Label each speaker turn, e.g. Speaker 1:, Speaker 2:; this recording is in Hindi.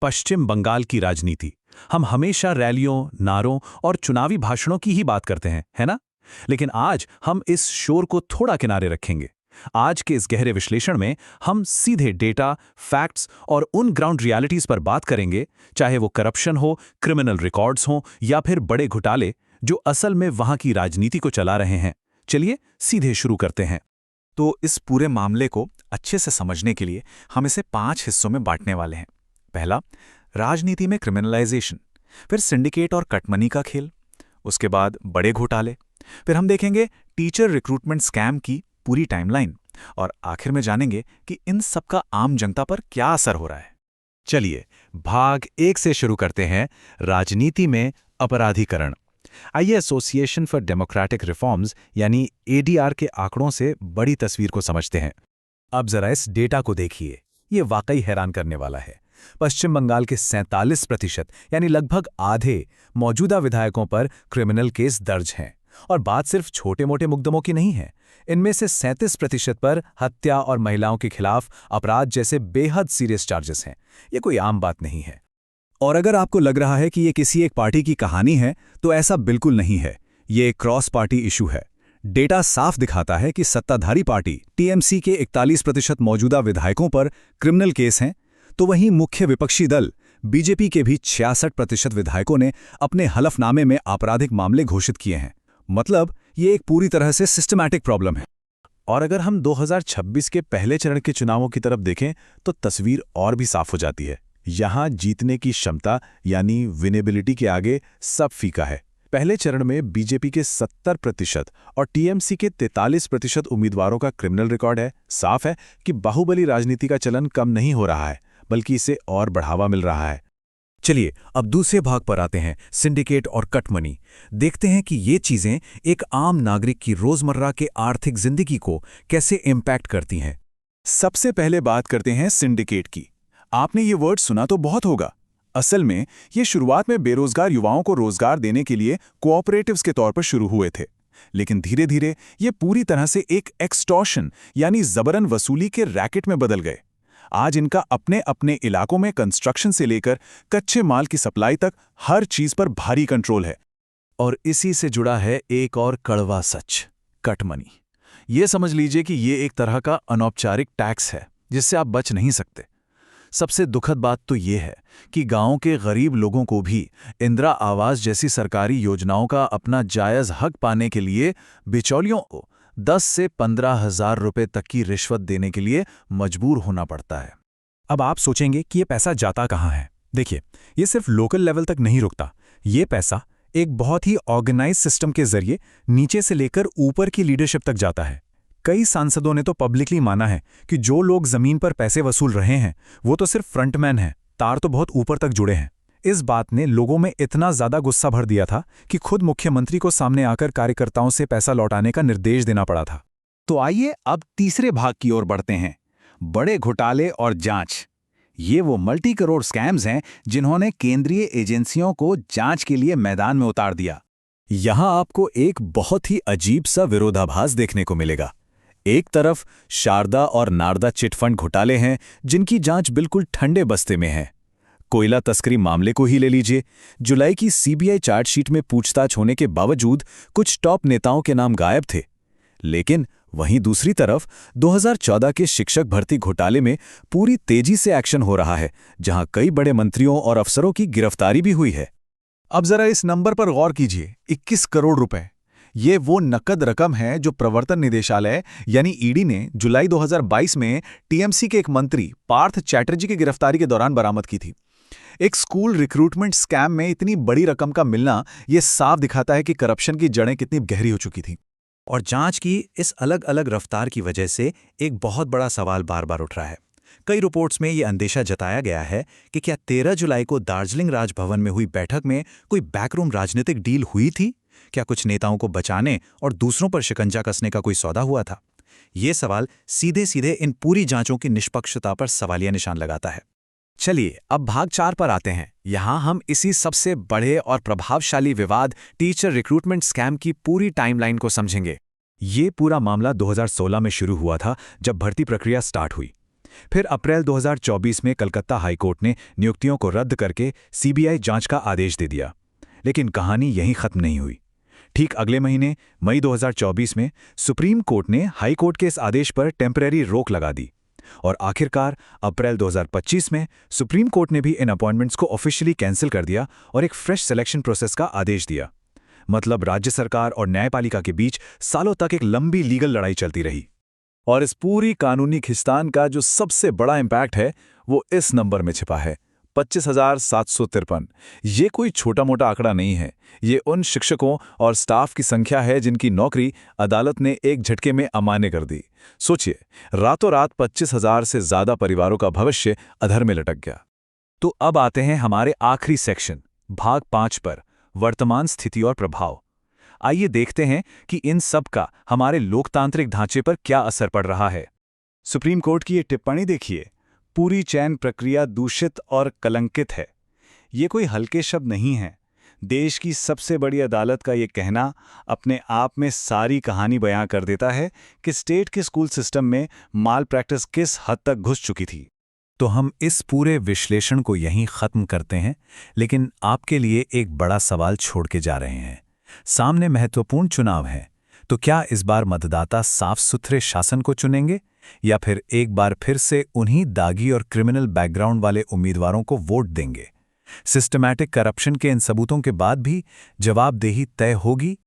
Speaker 1: पश्चिम बंगाल की राजनीति। हम हमेशा रैलियों, नारों और चुनावी भाषणों की ही बात करते हैं, है ना? लेकिन आज हम इस शोर को थोड़ा किनारे रखेंगे। आज के इस गहरे विश्लेषण में हम सीधे डेटा, फैक्ट्स और उन ग्राउंड रियलिटीज पर बात करेंगे, चाहे वो करप्शन हो, क्रिमिनल रिकॉर्ड्स हो या फिर बड़े घोटाले जो असल में वहां की राजनीति को चला रहे हैं। चलिए सीधे शुरू करते हैं।
Speaker 2: तो इस पूरे मामले को अच्छे से समझने के लिए हम इसे 5 हिस्सों में बांटने वाले हैं। पहला, राजनीति में क्रिमिनलाइजेशन, फिर सिंडिकेट और कटमनी का खेल, उसके बाद बड़े घोटाले, फिर हम देखेंगे टीचर रिक्रूटमेंट स्कैम की पूरी टाइमलाइन, और आखिर में जानेंगे कि इन सब का आम जनता पर क्या असर हो रहा है।
Speaker 1: चलिए भाग 1 से शुरू करते हैं, राजनीति में अपराधीकरण। आइए एसोसिएशन फॉर डेमोक्रेटिक रिफॉर्म्स यानी एडीआर के आंकड़ों से बड़ी तस्वीर को समझते हैं। अब जरा इस डेटा को देखिए, ये वाकई हैरान करने वाला है। पश्चिम बंगाल के 47% यानी लगभग आधे मौजूदा विधायकों पर क्रिमिनल केस दर्ज हैं। और बात सिर्फ छोटे मोटे मुकदमों की नहीं है, इनमें से 37% पर हत्या और महिलाओं के खिलाफ अपराध जैसे बेहद सीरियस चार्जेस हैं। ये कोई आम बात नहीं है। और अगर आपको लग रहा है कि ये किसी एक पार्टी की कहानी है, तो ऐसा बिल्कुल नहीं है। ये एक क्रॉस पार्टी इशू है। डेटा साफ दिखाता है कि सत्ताधारी पार्टी टीएमसी के 41% मौजूदा विधायकों पर क्रिमिनल केस हैं, तो वहीं मुख्य विपक्षी दल बीजेपी के भी 66% विधायकों ने अपने हलफनामे में आपराधिक मामले घोषित किए हैं। मतलब ये एक पूरी तरह से सिस्टमैटिक प्रॉब्लम है। और अगर हम 2026 के पहले चरण के चुनावों की तरफ देखें, तो तस्वीर और भी साफ हो जाती है। यहां जीतने की क्षमता यानी विनेबिलिटी के आगे सब फीका है। पहले चरण में बीजेपी के 70% और टीएमसी के 43% उम्मीदवारों का क्रिमिनल रिकॉर्ड है। साफ है कि बाहुबली राजनीति का चलन कम नहीं हो रहा है, बल्कि इसे और बढ़ावा मिल रहा है। चलिए अब दूसरे भाग पर आते हैं, सिंडिकेट और कटमनी। देखते हैं कि ये चीजें एक आम नागरिक की रोजमर्रा के आर्थिक जिंदगी को कैसे इम्पैक्ट करती हैं।
Speaker 2: सबसे पहले बात करते हैं सिंडिकेट की। आपने ये वर्ड सुना तो बहुत होगा। असल में ये शुरुआत में बेरोजगार युवाओं को रोजगार देने के लिए कोऑपरेटिव्स के तौर पर शुरू हुए थे, लेकिन धीरे धीरे ये पूरी तरह से एक एक्सटॉर्शन यानी जबरन वसूली के रैकेट में बदल गए। आज इनका अपने अपने इलाकों में कंस्ट्रक्शन से लेकर कच्चे माल की सप्लाई तक हर चीज पर भारी कंट्रोल है।
Speaker 1: और इसी से जुड़ा है एक और कड़वा सच, कटमनी। ये समझ लीजिए कि ये एक तरह का अनौपचारिक टैक्स है जिससे आप बच नहीं सकते। सबसे दुखद बात तो ये है कि गांव के गरीब लोगों को भी इंदिरा आवास जैसी सरकारी योजनाओं का अपना जायज हक पाने के लिए बिचौलियों को 10 से 15,000 रुपए तक की रिश्वत देने के लिए मजबूर होना पड़ता है।
Speaker 2: अब आप सोचेंगे कि ये पैसा जाता कहाँ है। देखिए, ये सिर्फ लोकल लेवल तक नहीं रुकता। ये पैसा एक बहुत ही ऑर्गेनाइज सिस्टम के जरिए नीचे से लेकर ऊपर की लीडरशिप तक जाता है। कई सांसदों ने तो पब्लिकली माना है कि जो लोग जमीन पर पैसे वसूल रहे हैं वो तो सिर्फ फ्रंटमैन हैं, तार तो बहुत ऊपर तक जुड़े हैं। इस बात ने लोगों में इतना ज्यादा गुस्सा भर दिया था कि खुद मुख्यमंत्री को सामने आकर कार्यकर्ताओं से पैसा लौटाने का निर्देश देना पड़ा था।
Speaker 1: तो आइए अब तीसरे भाग की ओर बढ़ते हैं, बड़े घोटाले और जांच। ये वो मल्टी करोड़ स्कैम्स हैं जिन्होंने केंद्रीय एजेंसियों को जांच के लिए मैदान में उतार दिया। यहां आपको एक बहुत ही अजीब सा विरोधाभास देखने को मिलेगा। एक तरफ शारदा और नारदा चिटफंड घोटाले हैं जिनकी जांच बिल्कुल ठंडे बस्ते में है। कोयला तस्करी मामले को ही ले लीजिए। जुलाई की सीबीआई चार्जशीट में पूछताछ होने के बावजूद कुछ टॉप नेताओं के नाम गायब थे। लेकिन वहीं दूसरी तरफ 2014 के शिक्षक भर्ती घोटाले में पूरी तेजी से एक्शन हो रहा है, जहां कई बड़े मंत्रियों और अफसरों की गिरफ्तारी भी हुई है।
Speaker 2: अब जरा इस नंबर पर गौर कीजिए, 21 करोड़ रुपए। ये वो नकद रकम है जो प्रवर्तन निदेशालय यानी ईडी ने जुलाई 2022 में टीएमसी के एक मंत्री पार्थ चैटर्जी की गिरफ्तारी के दौरान बरामद की थी। एक स्कूल रिक्रूटमेंट स्कैम में इतनी बड़ी रकम का मिलना ये साफ दिखाता है कि करप्शन की जड़ें कितनी गहरी हो चुकी थी।
Speaker 1: और जांच की इस अलग अलग रफ्तार की वजह से एक बहुत बड़ा सवाल बार बार उठ रहा है। कई रिपोर्ट्स में ये अंदेशा जताया गया है कि क्या 13 जुलाई को दार्जिलिंग राजभवन में हुई बैठक में कोई बैकरूम राजनीतिक डील हुई थी? क्या कुछ नेताओं को बचाने और दूसरों पर शिकंजा कसने का कोई सौदा हुआ था? ये सवाल सीधे सीधे इन पूरी जांचों की निष्पक्षता पर सवालिया निशान लगाता है। चलिए अब भाग 4 पर आते हैं। यहां हम इसी सबसे बड़े और प्रभावशाली विवाद टीचर रिक्रूटमेंट स्कैम की पूरी टाइमलाइन को समझेंगे। ये पूरा मामला 2016 में शुरू हुआ था, जब भर्ती प्रक्रिया स्टार्ट हुई।
Speaker 2: फिर अप्रैल 2024 में कलकत्ता हाईकोर्ट ने नियुक्तियों को रद्द करके सीबीआई जांच का आदेश दे दिया। लेकिन कहानी यहीं खत्म नहीं हुई। ठीक अगले महीने मई 2024 में सुप्रीम कोर्ट ने हाई कोर्ट के इस आदेश पर टेम्परेरी रोक लगा दी और आखिरकार अप्रैल 2025 में सुप्रीम कोर्ट ने भी इन अपॉइंटमेंट्स को ऑफिशियली कैंसिल कर दिया और एक फ्रेश सिलेक्शन प्रोसेस का आदेश दिया। मतलब राज्य सरकार और न्यायपालिका के बीच सालों तक एक लंबी लीगल लड़ाई चलती रही।
Speaker 3: और इस पूरी कानूनी खिंचातान का जो सबसे बड़ा इम्पैक्ट है वो इस नंबर में छिपा है, 25,753। ये कोई छोटा मोटा आंकड़ा नहीं है। ये उन शिक्षकों और स्टाफ की संख्या है जिनकी नौकरी अदालत ने एक झटके में अमान्य कर दी। सोचिए, रातों रात 25,000 से ज्यादा परिवारों का भविष्य अधर में लटक गया।
Speaker 2: तो अब आते हैं हमारे आखिरी सेक्शन, भाग 5 पर, वर्तमान स्थिति और प्रभाव। आइए देखते हैं कि इन सब का हमारे लोकतांत्रिक ढांचे पर क्या असर पड़ रहा है।
Speaker 4: सुप्रीम कोर्ट की ये टिप्पणी देखिए, पूरी चयन प्रक्रिया दूषित और कलंकित है। ये कोई हल्के शब्द नहीं है। देश की सबसे बड़ी अदालत का ये कहना अपने आप में सारी कहानी बयां कर देता है कि स्टेट के स्कूल सिस्टम में माल प्रैक्टिस किस हद तक घुस चुकी थी।
Speaker 2: तो हम इस पूरे विश्लेषण को यहीं खत्म करते हैं, लेकिन आपके लिए एक बड़ा सवाल छोड़ के जा रहे हैं। सामने महत्वपूर्ण चुनाव है, तो क्या इस बार मतदाता साफ सुथरे शासन को चुनेंगे या फिर एक बार फिर से उन्हीं दागी और क्रिमिनल बैकग्राउंड वाले उम्मीदवारों को वोट देंगे? सिस्टमैटिक करप्शन के इन सबूतों के बाद भी जवाबदेही तय होगी